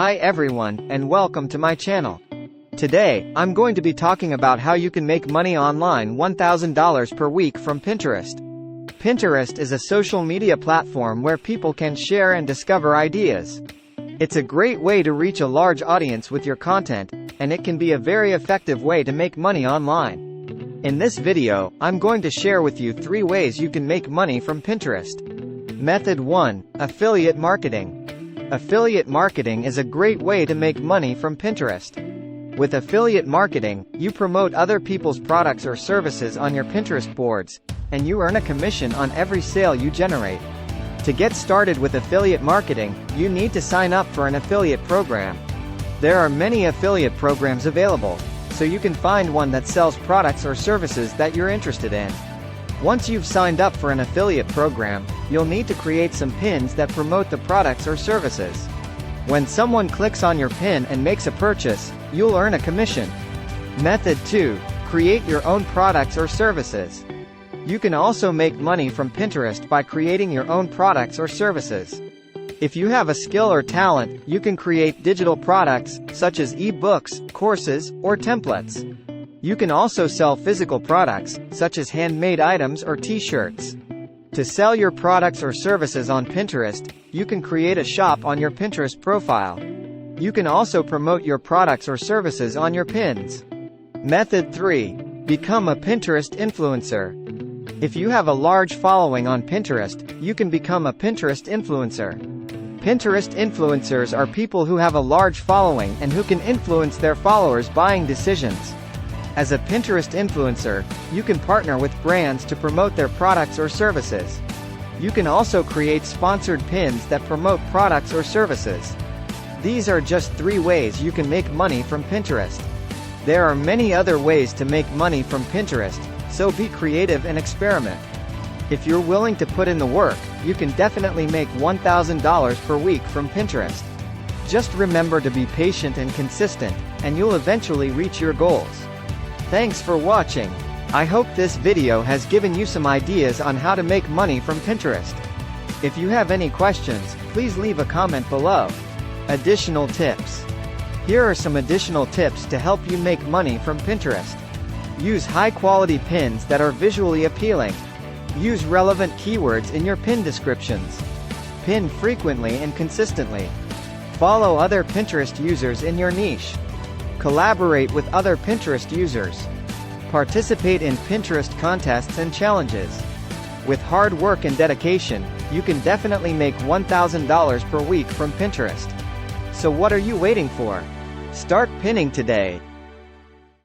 Hi everyone, and welcome to my channel. Today, I'm going to be talking about how you can make money online $1,000 per week from Pinterest. Pinterest is a social media platform where people can share and discover ideas. It's a great way to reach a large audience with your content, and it can be a very effective way to make money online. In this video, I'm going to share with you 3 ways you can make money from Pinterest. Method 1. Affiliate marketing. Affiliate marketing is a great way to make money from Pinterest. With affiliate marketing, you promote other people's products or services on your Pinterest boards, and you earn a commission on every sale you generate. To get started with affiliate marketing, you need to sign up for an affiliate program. There are many affiliate programs available, so you can find one that sells products or services that you're interested in. Once you've signed up for an affiliate program, you'll need to create some pins that promote the products or services. When someone clicks on your pin and makes a purchase, you'll earn a commission. Method 2. Create your own products or services. You can also make money from Pinterest by creating your own products or services. If you have a skill or talent, you can create digital products, such as e-books, courses, or templates. You can also sell physical products, such as handmade items or t-shirts. To sell your products or services on Pinterest, you can create a shop on your Pinterest profile. You can also promote your products or services on your pins. Method 3. Become a Pinterest influencer. If you have a large following on Pinterest, you can become a Pinterest influencer. Pinterest influencers are people who have a large following and who can influence their followers' buying decisions. As a Pinterest influencer, you can partner with brands to promote their products or services. You can also create sponsored pins that promote products or services. These are just 3 ways you can make money from Pinterest. There are many other ways to make money from Pinterest, so be creative and experiment. If you're willing to put in the work, you can definitely make $1,000 per week from Pinterest. Just remember to be patient and consistent, and you'll eventually reach your goals. Thanks for watching. I hope this video has given you some ideas on how to make money from Pinterest. If you have any questions, please leave a comment below. Additional tips. Here are some additional tips to help you make money from Pinterest. Use high-quality pins that are visually appealing. Use relevant keywords in your pin descriptions. Pin frequently and consistently. Follow other Pinterest users in your niche. Collaborate with other Pinterest users. Participate in Pinterest contests and challenges. With hard work and dedication, you can definitely make $1,000 per week from Pinterest. So what are you waiting for? Start pinning today.